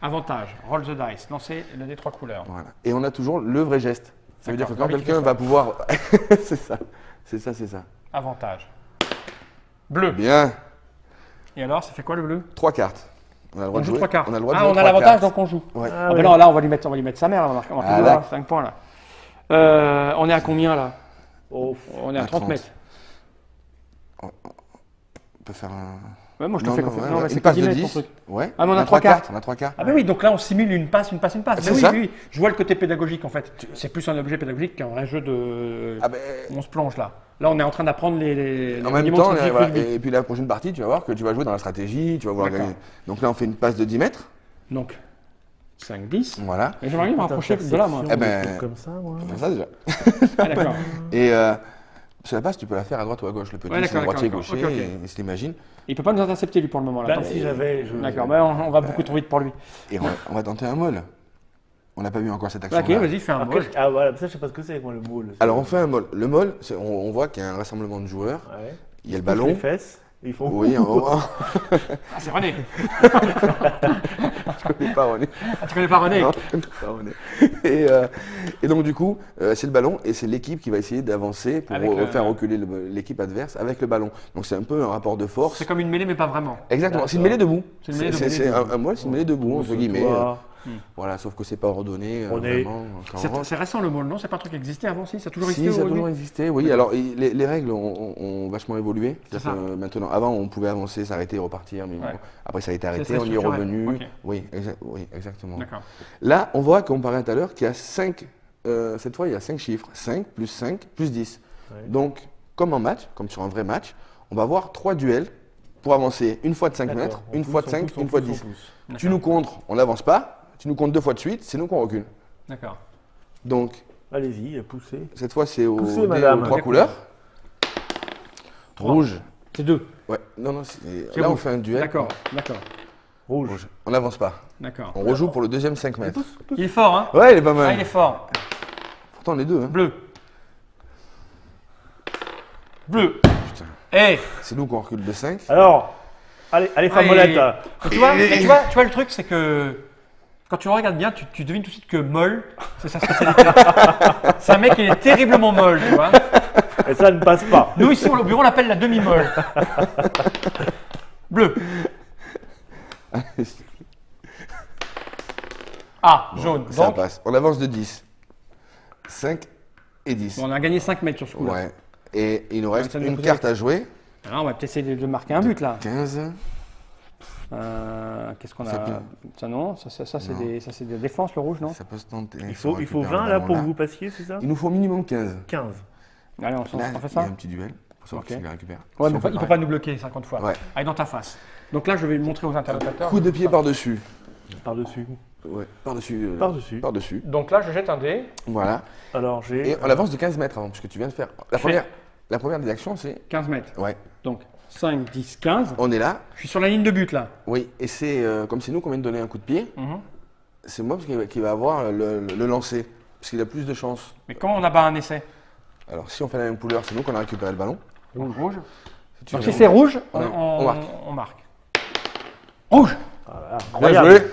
Avantage, roll the dice, lancer le des 3 couleurs. Voilà. Et on a toujours le vrai geste. Ça veut dire que D'accord. quand Ah oui, tu quelqu'un fais va pouvoir. c'est ça. C'est ça, c'est ça. Avantage. Bleu. Bien. Et alors, ça fait quoi le bleu? 3 cartes. On a le droit On de joue jouer. 3 cartes. On a le droit de Ah, jouer on a 3 l'avantage cartes. donc on joue. Ouais. Ah, Ah ouais. ben non, là on va lui mettre sa mère, on va marquer Ah, toujours là. 5 points là. On est à combien là? Oh, On est à À 30 30. mètres. On peut faire un. Ouais, moi je te fais confiance. ouais, Non, ouais. mais c'est Une passe de 10 mètres, ton 10. truc. Ouais. Ah, mais on a a 3 cartes. On a 3 cartes. Ah ben oui, donc là on simule une passe. C'est Mais oui, ça. oui, je vois le côté pédagogique en fait. C'est plus un objet pédagogique qu'un vrai jeu de. Ah ben, On se plonge là. Là on est en train d'apprendre les en même rudiments temps, stratégiques voilà, rugby. et puis la prochaine partie, tu vas voir que tu vas jouer dans la stratégie, tu vas vouloir D'accord. gagner. Donc là, on fait une passe de 10 mètres. Donc 5, 10. Voilà. Et j'aimerais bien me rapprocher de là moi. Eh ben, des trucs comme ça, moi. On fait ça déjà. Ah, d'accord. Et sur la passe, tu peux la faire à droite ou à gauche. Le petit, Ouais, c'est d'accord, droitier, d'accord, gaucher, ok, ok. il se l'imagine. Il peut pas nous intercepter lui pour le moment là. Là, Attends. si j'avais. D'accord, mais on va beaucoup trop vite pour lui. Et on va tenter un moll. On n'a pas vu encore cette action. Ok, vas-y, fais un Ah, mot. ah, voilà, ça, je sais pas ce que c'est, moi, le moule. Alors on fait un moll. Le moll, on voit qu'il y a un rassemblement de joueurs. Ouais. Il y a le Touche les ballon. fesses. Et ils font. Oui, Ah, c'est René. je connais pas René. Ah, tu connais pas René? Non, je connais pas René. Et donc du coup, c'est le ballon et c'est l'équipe qui va essayer d'avancer pour Avec le- faire reculer l'équipe adverse avec le ballon. Donc c'est un peu un rapport de force. C'est comme une mêlée, mais pas vraiment. Exactement, c'est une mêlée debout. C'est une mêlée C'est debout. un moll, c'est une mêlée debout, entre guillemets. Toi. Voilà, sauf que c'est pas ordonné. Ordonné. Vraiment, quand on C'est rentre. c'est récent le môle, non? C'est pas un truc qui existait avant, si? Ça a toujours Si, existé ça a au toujours rugby? existé, oui. Alors, les règles ont vachement évolué. C'est C'est-à-dire que maintenant, avant, on pouvait avancer, s'arrêter, repartir, mais Ouais. bon, après, ça a été C'est arrêté, très on y est structurel. revenu. Ok. Oui, oui, exactement. D'accord. Là, on voit, comme on parlait tout à l'heure, qu'il y a 5, cette fois, il y a 5 chiffres. 5 plus 5 plus 10. Ouais. Donc, comme en match, comme sur un vrai match, on va avoir 3 duels pour avancer une fois de 5 D'accord. mètres, On une pousse, fois de on 5, pousse, on une fois de pousse, 10. on pousse. Tu D'accord. nous contres, on n'avance pas. Tu nous comptes 2 fois de suite, c'est nous qu'on recule. D'accord. Donc, Allez-y, poussez. cette fois, c'est aux, Poussez, dés madame. aux 3 Des couleurs. Trois. Rouge. C'est 2. Ouais, non, C'est là, on rouge. fait un duel. D'accord, d'accord, Rouge. Rouge. On n'avance pas. d'accord. On rejoue pour le deuxième 5 mètres. Il est fort, hein? Ouais, il est pas mal. Ah, il est fort. Pourtant, on est deux. Hein. Bleu. Bleu. Putain. Eh! C'est nous qu'on recule de 5. Alors, allez, femme Ouais, molette. mais tu vois, le truc, c'est que quand tu le regardes bien, tu devines tout de suite que molle, c'est sa spécialité. C'est un mec qui est terriblement molle, tu vois. Et ça ne passe pas. Nous, ici, au bureau, on l'appelle la demi-molle. Bleu. Ah, jaune. Ça Donc, passe. On avance de 10. 5 et 10. on a gagné 5 mètres sur ce coup-là. Ouais. Et il nous reste ça nous une coûte carte à jouer. Alors, on va peut-être essayer de marquer un but, là. 15. Qu'est-ce qu'on Ça a? peut- Ça, non, ça c'est Non. des défenses, le rouge, non? Ça peut se tenter. Il faut récupérer 20 le là ballon pour que vous passiez, c'est ça? Il nous faut minimum 15. 15. Allez, on Là, fait il y ça? a un petit duel pour savoir Ok. qui c'est qui la récupère. Ouais, Si mais on fait il ne peut pareil. pas nous bloquer 50 fois. Ouais. Allez, dans ta face. Donc là, je vais le montrer aux interlocuteurs. Coup de pied par-dessus. Par-dessus. Ouais, par-dessus. Par-dessus. Par-dessus. Donc là, je jette un dé. Voilà. Alors, j'ai. Et on avance de 15 mètres avant, puisque tu viens de faire. La première des actions, c'est. 15 mètres. Ouais. Donc 5, 10, 15. On est là. Je suis sur la ligne de but là. Oui. Et c'est comme c'est nous qu'on vient de donner un coup de pied, c'est moi qui va avoir le lancer. Parce qu'il a plus de chance. Mais comment on abat un essai? Alors, si on fait la même couleur, c'est nous qu'on a récupéré le ballon. Rouge. Si tu Donc veux- si c'est rouge, on marque. on marque. Rouge. Voilà, Bien incroyable. joué. Bien Donc,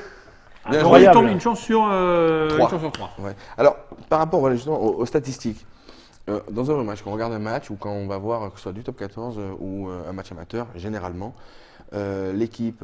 il joué. Incroyable. tombe une chance sur 3. Ouais. Alors, par rapport voilà, justement aux statistiques, dans un match, quand on regarde un match ou quand on va voir que ce soit du top 14 ou un match amateur, généralement, l'équipe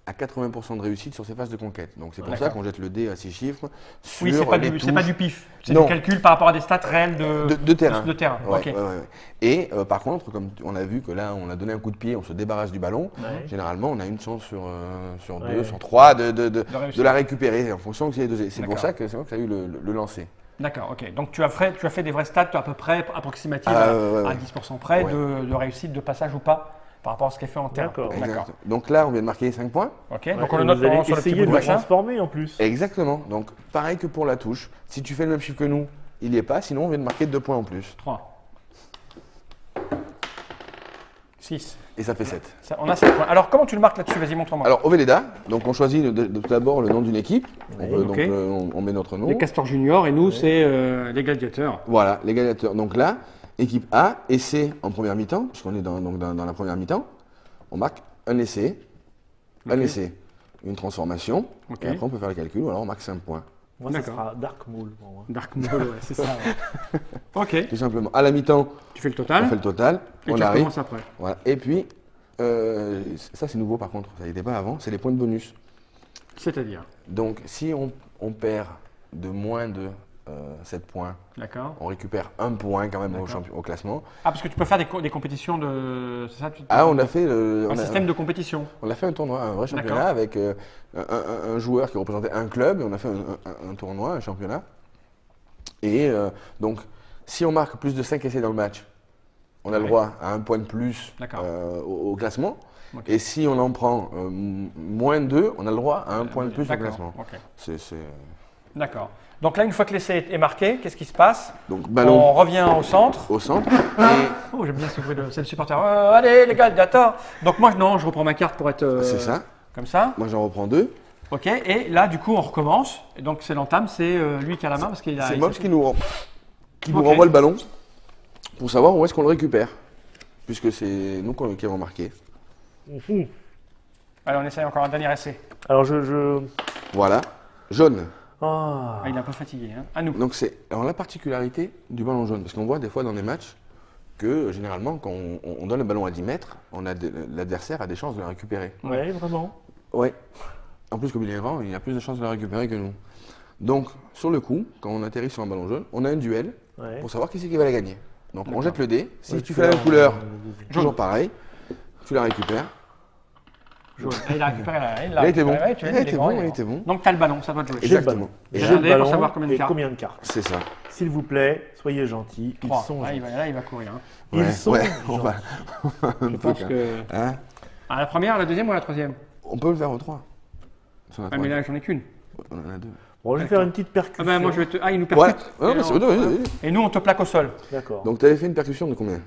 a 80% de réussite sur ses phases de conquête. Donc c'est pour ça D'accord. qu'on jette le dé à 6 chiffres. Sur Oui, c'est pas, les c'est pas touches du pif. C'est Non. du calcul par rapport à des stats réelles de terrain. de terrain. Ouais, Ok. ouais, ouais. Et par contre, comme on a vu que là, on a donné un coup de pied, on se débarrasse du ballon, Ouais. généralement, on a une chance sur Ouais. 2, sur 3 de réussir. la récupérer en fonction que c'est dosé. C'est pour D'accord. ça que c'est moi que ça a eu le lancer. D'accord, ok. Donc tu as fait des vrais stats à peu près approximatifs Ah, à, ouais, ouais. à 10% près Ouais. de réussite de passage ou pas par rapport à ce qui est fait en terrain. D'accord. D'accord. Donc là, on vient de marquer 5 points. Ok, Ouais, donc on et le note vous allez sur le petit essayer bout de de le machin. transformer en plus. Exactement. Donc pareil que pour la touche. Si tu fais le même chiffre que nous, il n'y est pas. Sinon, on vient de marquer 2 points en plus. 3. 6. Et ça fait 7. On a 7 points. Alors comment tu le marques là-dessus? Vas-y, montre-moi. Alors, au Véleda, donc on choisit tout d'abord le nom d'une équipe. Oui, Donc, ok. on met notre nom. Les Castors Juniors et nous, c'est les Gladiateurs. Voilà, les gladiateurs. Donc là, équipe A, essai en première mi-temps, puisqu'on est dans la première mi-temps. On marque un essai, un Ok. essai, une transformation. Ok. Et après, on peut faire le calcul, ou alors on marque 5 points. Moi, ça D'accord. sera Dark Maul pour moi. Dark Maul, ouais, c'est ça. ouais. Ok, Tout simplement. À la mi-temps, tu fais le on total fait le total, et on tu arrive. recommences après. Voilà. Et puis, ça c'est nouveau par contre, ça n'était pas avant, c'est les points de bonus. C'est-à-dire, Donc si on perd de moins de 7 points, d'accord. on récupère un point quand même D'accord. au classement. Ah, parce que tu peux faire des compétitions de... C'est ça Ah, on a fait, un système de compétition. on a fait un tournoi, un vrai championnat D'accord. avec un joueur qui représentait un club, et on a fait un tournoi, un championnat. Et donc, si on marque plus de 5 essais dans le match, on a le Ouais. droit à un point de plus D'accord. au classement. Ok. Et si on en prend moins de 2, on a le droit à un point de plus au D'accord, classement. ok. C'est- D'accord. Donc là, une fois que l'essai est marqué, qu'est-ce qui se passe? Donc On ballon revient au centre. au centre. Et Oh, j'aime bien ce bruit, c'est le supporter. Allez, les gars, d'accord. Donc moi, non, je reprends ma carte pour être c'est ça. comme ça. Moi j'en reprends 2. Ok, et là, du coup, on recommence. Et donc, c'est l'entame, c'est lui qui a la main parce qu'il a. C'est il Mobs s'est- qui nous Ok. renvoie le ballon pour savoir où est-ce qu'on le récupère. Puisque c'est nous qui avons marqué. Mhm. Allez, on essaye encore un dernier essai. Alors, je... Voilà. Jaune. Ah. Ah, il est un peu fatigué. Hein. À nous. Donc c'est alors la particularité du ballon jaune. Parce qu'on voit des fois dans les matchs que généralement quand on donne le ballon à 10 mètres, l'adversaire a des chances de la récupérer. Ouais, vraiment. Ouais. En plus, comme il est grand, il a plus de chances de la récupérer que nous. Donc, sur le coup, quand on atterrit sur un ballon jaune, on a un duel Ouais. pour savoir qui c'est qui va la gagner. Donc, on D'accord. jette le dé. Si Ouais, tu fais la même couleur, jaune. toujours pareil, tu la récupères. Jaune. Ah, il a récupéré la. Il était bon. Ouais, tu l'as dit, Il était grand, bon, il était bon. Donc, tu as le ballon, ça doit te jouer. J'ai le Exactement. ballon. Et J'ai j'ai le un dé pour ballon savoir combien de et cartes. combien de cartes. C'est ça. S'il vous plaît, soyez gentils. Ils 3. sont Ah, gentils. là, il va courir. Hein. Ils sont ouais, on va. Je pense que. Hein, Ah, la première, la deuxième ou la troisième? on peut le faire aux 3. Ah, mais là, j'en ai qu'une. On en a 2. Bon, je vais faire une petite percussion. Ah, ben moi, je vais te. Ah, il nous Voilà. percute. Non, Et mais on- c'est bon, oui, oui. Et nous, on te plaque au sol. D'accord. Donc, tu avais fait une percussion de combien?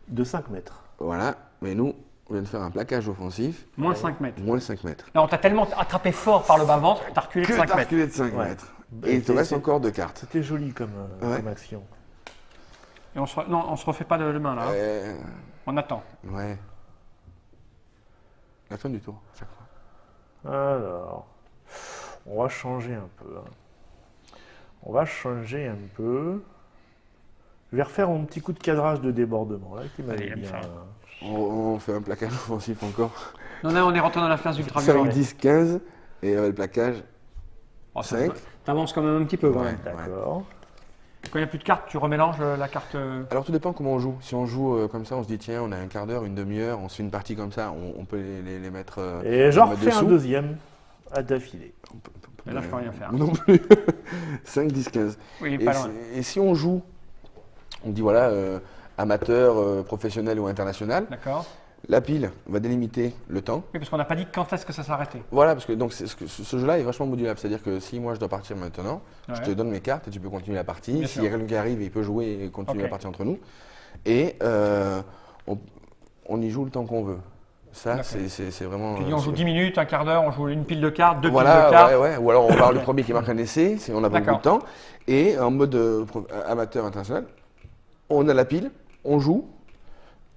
De 5 mètres. Voilà. Mais nous, on vient de faire un plaquage offensif, Moins 5 mètres. moins de 5 mètres. Là, on t'a tellement attrapé fort par le bas-ventre que t'as reculé de Que 5 t'as mètres. reculé de 5 Ouais. mètres. Et il te C'est- reste c'est- encore 2 cartes. C'était joli comme, Ouais. comme action. Et non, on se refait pas de main là. Hein. On attend. Ouais. La fin du tour, chaque fois. Alors, on va changer un peu. Hein. On va changer un peu. Je vais refaire mon petit coup de cadrage de débordement là qui m'allait Allez, bien. ça. On fait un plaquage offensif encore. Non, là, on est rentré dans la phase ultra 5, 10, 15. Et le plaquage, Oh, 5. T'avances quand même un petit peu. Quand Ouais. même. D'accord. Quand il n'y a plus de cartes, tu remélanges la carte. Alors tout dépend comment on joue. Si on joue comme ça, on se dit tiens, on a un quart d'heure, une demi-heure, on se fait une partie comme ça, on peut les mettre. Et j'en mettre refais un dessous. deuxième à d'affilée. Et là, je peux rien faire. Non plus. 5, 10, 15. Oui, Et, pas loin. et si on joue, on dit voilà, amateur, professionnel ou international, D'accord. la pile va délimiter le temps. Oui, parce qu'on n'a pas dit quand est-ce que ça s'arrêtait. Voilà, parce que donc, ce jeu-là est vachement modulable. C'est-à-dire que si moi je dois partir maintenant, je te Ouais. donne mes cartes et tu peux continuer la partie. Bien S'il y a sûr. quelqu'un qui arrive, il peut jouer et continuer Ok. la partie entre nous. Et on y joue le temps qu'on veut. Ça, D'accord. c'est vraiment. Tu dis on joue c'est- 10 minutes, un quart d'heure, on joue une pile de cartes, deux piles Voilà, de cartes. ouais, ouais. Ou alors on va voir le premier qui marque un essai, si on n'a pas beaucoup D'accord. de temps. Et en mode amateur international, on a la pile, on joue.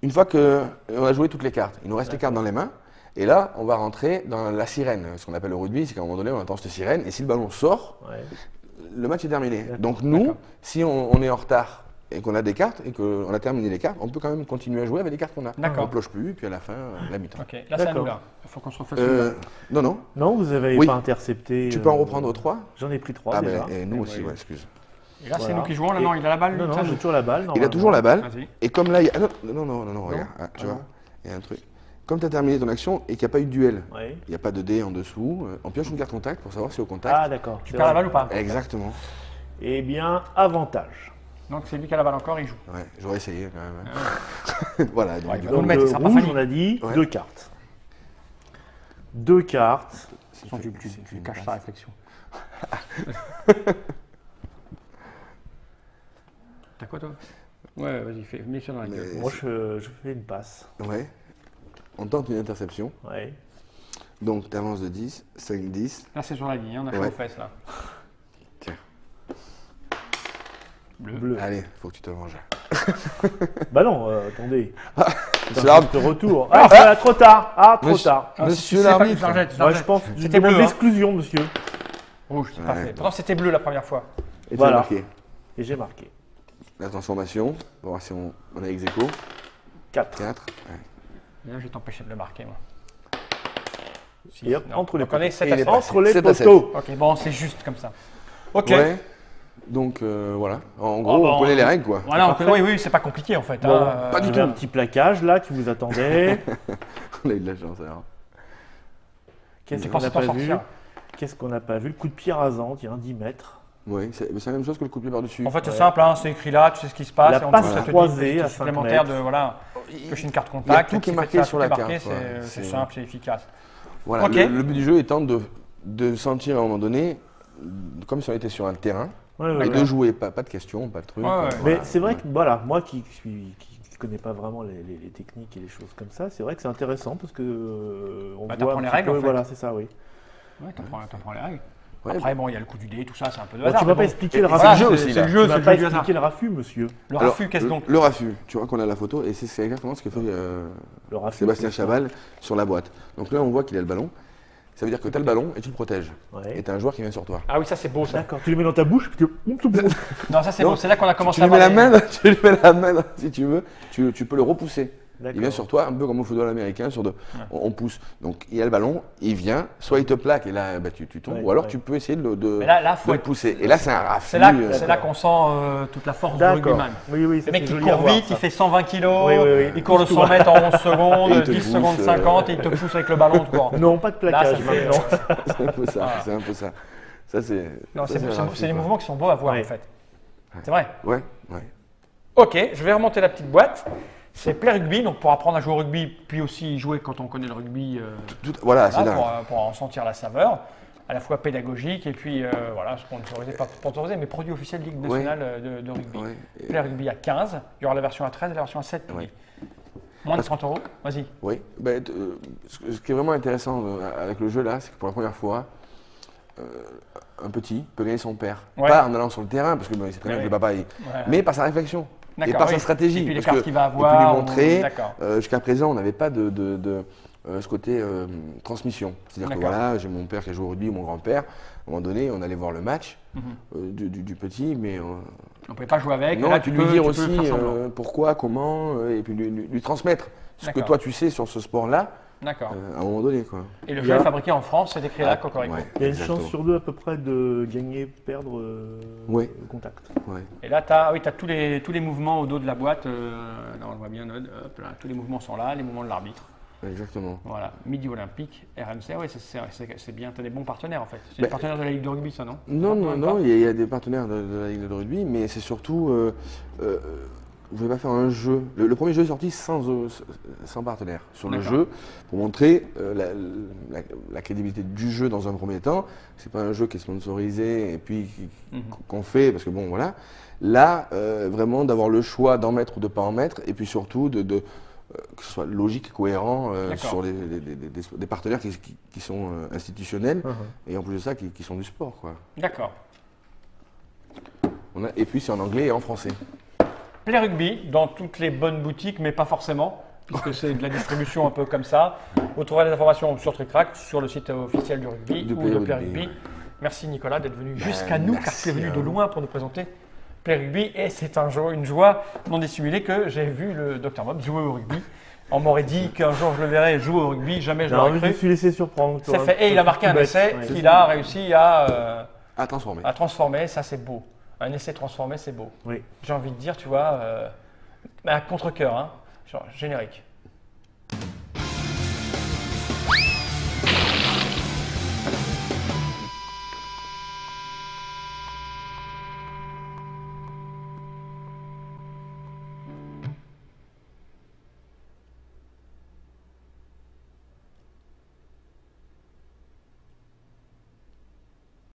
Une fois qu'on a joué toutes les cartes, il nous reste les cartes dans les mains. Et là, on va rentrer dans la sirène. Ce qu'on appelle le rugby, c'est qu'à un moment donné, on entend cette sirène. Et si le ballon sort, Ouais. le match est terminé. D'accord. Donc nous, D'accord. si on est en retard et qu'on a des cartes et qu'on a terminé les cartes, on peut quand même continuer à jouer avec les cartes qu'on a. D'accord. On ne ploche plus, puis à la fin, la mi-temps. Ok, là c'est à nous D'accord. là. Il faut qu'on se refasse Euh, une. non, non. Non, vous n'avez Oui. pas intercepté. Tu peux en reprendre 3. J'en ai pris 3 Ah déjà. ben, et nous Et aussi, ouais. ouais, excuse. Et là c'est Voilà. nous qui jouons, là Et- non, il a la balle. Non, ça, non, j'ai toujours la balle. Il a normalement. toujours la balle. Vas-y. Et comme là, il y a... ah non, regarde, ah, tu Ah vois, non. il y a un truc. Comme tu as terminé ton action et qu'il n'y a pas eu de duel, Ouais. il n'y a pas de dé en dessous, on pioche une carte contact pour savoir si au contact. Ah, d'accord. Tu c'est perds la vrai. balle ou pas? Exactement. Eh bien, avantage. Donc c'est lui qui a la balle encore, il joue. Ouais, j'aurais essayé quand même. hein. Voilà, donc, Ouais, du bah, coup, nous le mettre, il sera pas rouge, failli. on a dit Ouais. 2 cartes. 2 cartes. Sinon, tu caches sa réflexion. T'as quoi toi? Ouais, vas-y, mets ça dans la gueule. Mais- Moi, je fais une passe. Ouais. On tente une interception. Ouais. Donc, tu avances de 10, 5, 10. Là c'est sur la ligne, hein, on a fait Ouais. aux fesses là. Tiens, Bleu. Bleu. allez, faut que tu te venges. Bah non, attendez. C'est C'est l'arbitre. un retour. Ah, trop tard. Ah, trop Monsieur- tard. Ah, Monsieur c'est pas- l'arbitre. je l'arjette, je Moi, je l'arjette. pense C'était bleu, hein. d'exclusion, monsieur. Rouge, c'est pas Ouais. fait. Pourtant c'était bleu la première fois. Et tu Voilà. as marqué. Et j'ai marqué. La transformation, on va voir si on a ex aequo. 4. 4. Et là je vais t'empêcher de le marquer moi. Si, Et hop, non. entre les Donc on est 7 Et à il est 7. passé. Entre les 7 à 7. poteaux. Ok, bon c'est juste comme ça. Ok. Ouais. Donc voilà. En gros, bah, on connaît les règles quoi. Voilà, Parfait. oui, oui, c'est pas compliqué en fait. Bon, hein, pas du J'avais tout. un petit plaquage là qui vous attendait. On a eu de la chance alors. Qu'est-ce J'ai qu'on pensé n'a t'en pas vu sortir. Qu'est-ce qu'on n'a pas vu? Le coup de pied rasant, tiens, 10 mètres. Oui, c'est la même chose que le coup de pied par-dessus. En fait, c'est Ouais. simple, hein, c'est écrit là, tu sais ce qui se passe. La et en passe dessous, ça te dit croisée une à petite 5 supplémentaire mètres. de voilà, piocher une carte Il y a contact. tout qui est fait marqué ça, sur tout est la marqué, carte, ouais, c'est c'est- simple, c'est efficace. Voilà, Ok. le but du jeu étant de sentir à un moment donné, comme si on était sur un terrain, Ouais, et ouais, de ouais. jouer, pas de questions, pas de trucs. Ouais, ouais. Mais voilà. c'est vrai que voilà, moi qui connais pas vraiment les techniques et les choses comme ça, c'est vrai que c'est intéressant parce que on Bah, voit t'apprends un les petit règles, peu, en fait. voilà, c'est ça, oui. Ouais, t'apprends les règles. Ouais, Après, bon, il y a le coup du dé, tout ça, c'est un peu de Bon, hasard. tu mais m'as pas bon. expliqué le Et c'est raffut. le jeu Voilà, aussi, c'est là. le Tu jeu, m'as c'est pas le jeu du hasard. expliqué le raffut, monsieur. Le Alors, raffut, qu'est-ce donc? Le raffut, tu vois qu'on a la photo, et c'est exactement ce que fait Le raffut. Sébastien c'est ça. Chaval sur la boîte. Donc là, on voit qu'il a le ballon. Ça veut dire que tu as le ballon et tu le protèges. Ouais. Et tu as un joueur qui vient sur toi. Ah oui, ça c'est beau ça. D'accord, tu le mets dans ta bouche parce que. Non, ça c'est Non, beau, c'est là qu'on a commencé Tu lui à mets voir la les- main, tu lui mets la main, si tu veux, tu peux le repousser. D'accord. Il vient sur toi, un peu comme au football américain, on pousse. Donc il y a le ballon, il vient, soit il te plaque et là bah, tu tombes, Ouais, ou alors ouais. tu peux essayer Mais là, de faut le être- pousser. Et là c'est un raffut. C'est là qu'on sent toute la force du D'accord. rugbyman. Oui, ça, Le mec c'est qui joli à court voir, vite, ça. il fait 120 kilos, Oui. il court le Pousse 100 tout. mètres en 11 secondes, Et il te 10 pousse, secondes 50, et il te pousse avec le ballon de cours. Non, pas de plaquage Là, ça fait- maintenant. C'est un peu ça, Voilà. c'est un peu ça. Ça c'est. Non, ça, c'est un raffut, des quoi. mouvements qui sont beaux à voir Ouais. en fait. C'est vrai. Ouais. Ok, je vais remonter la petite boîte. C'est Play Rugby, donc pour apprendre à jouer au rugby, puis aussi y jouer quand on connaît le rugby, Voilà, c'est voilà, là. pour en sentir la saveur, à la fois pédagogique et puis voilà, sponsorisé, pas sponsorisé, mais produit officiel de Ligue nationale de rugby. Ouais. Et- Play Rugby à 15, il y aura la version à 13 et la version à 7. Ouais. Moins de 30 euros, vas-y. Oui, ce qui est vraiment intéressant avec le jeu là, c'est que pour la première fois, un petit peut gagner son père. Ouais. Pas en allant sur le terrain, parce que c'est très bien Ouais. que le papa, mais par sa réflexion et D'accord, par oui. sa stratégie. Et puis les parce cartes que- qu'il va et puis avoir, lui ou- montrer, d'accord. jusqu'à présent, on n'avait pas de ce côté transmission. C'est-à-dire que D'accord. voilà, j'ai mon père qui a joué au rugby, mon grand-père. À un moment donné, on allait voir le match Mhm. du petit, mais On ne pouvait pas jouer avec. non, là, et puis tu lui peux- dire tu peux aussi faire semblant. pourquoi, comment, et puis lui transmettre ce que D'accord. toi tu sais sur ce sport-là, D'accord. à un moment donné. Quoi. Et le il y jeu a- est fabriqué en France, c'est écrit là, Cocorico. Ouais, Il y a une exactement. chance sur deux à peu près de gagner, perdre Ouais. le contact. Ouais. Et là, tu as, tous les mouvements au dos de la boîte. Là, on le voit bien, Nod. Hop là, tous les mouvements sont là, les mouvements de l'arbitre. Exactement. Voilà, Midi Olympique, RMC. Oui, c'est bien. Tu as des bons partenaires en fait. C'est Ben, des partenaires de la Ligue de rugby, ça, non? Non, il y a des partenaires de la Ligue de rugby, mais c'est surtout, vous ne pouvez pas faire un jeu. Le premier jeu est sorti sans partenaire sur le D'accord. jeu, pour montrer la crédibilité du jeu dans un premier temps. C'est pas un jeu qui est sponsorisé et puis qu'on fait, parce que bon, voilà. Là, vraiment d'avoir le choix d'en mettre ou de ne pas en mettre, et puis surtout que ce soit logique, cohérent D'accord. sur des partenaires qui sont institutionnels et en plus de ça qui sont du sport. Quoi. D'accord. Et puis c'est en anglais et en français. Play Rugby, dans toutes les bonnes boutiques, mais pas forcément, puisque c'est de la distribution un peu comme ça. Vous trouverez les informations sur TrickTrack, sur le site officiel du rugby Du ou Play de Play Rugby, Rugby. ouais. Merci Nicolas d'être venu jusqu'à nous, car merci tu es venu à de vous. loin pour nous présenter Play Rugby. Et c'est une joie non dissimulée que j'ai vu le Dr Mob jouer au rugby. On m'aurait dit qu'un jour je le verrais jouer au rugby, jamais je Non, l'aurais mais je me cru. suis laissé surprendre. C'est fait. Et il a marqué un essai Ouais. qu'il a réussi à Transformer. transformer. Ça, c'est beau. Un essai transformé, c'est beau. Oui. J'ai envie de dire, tu vois, à contre-cœur, hein, genre générique.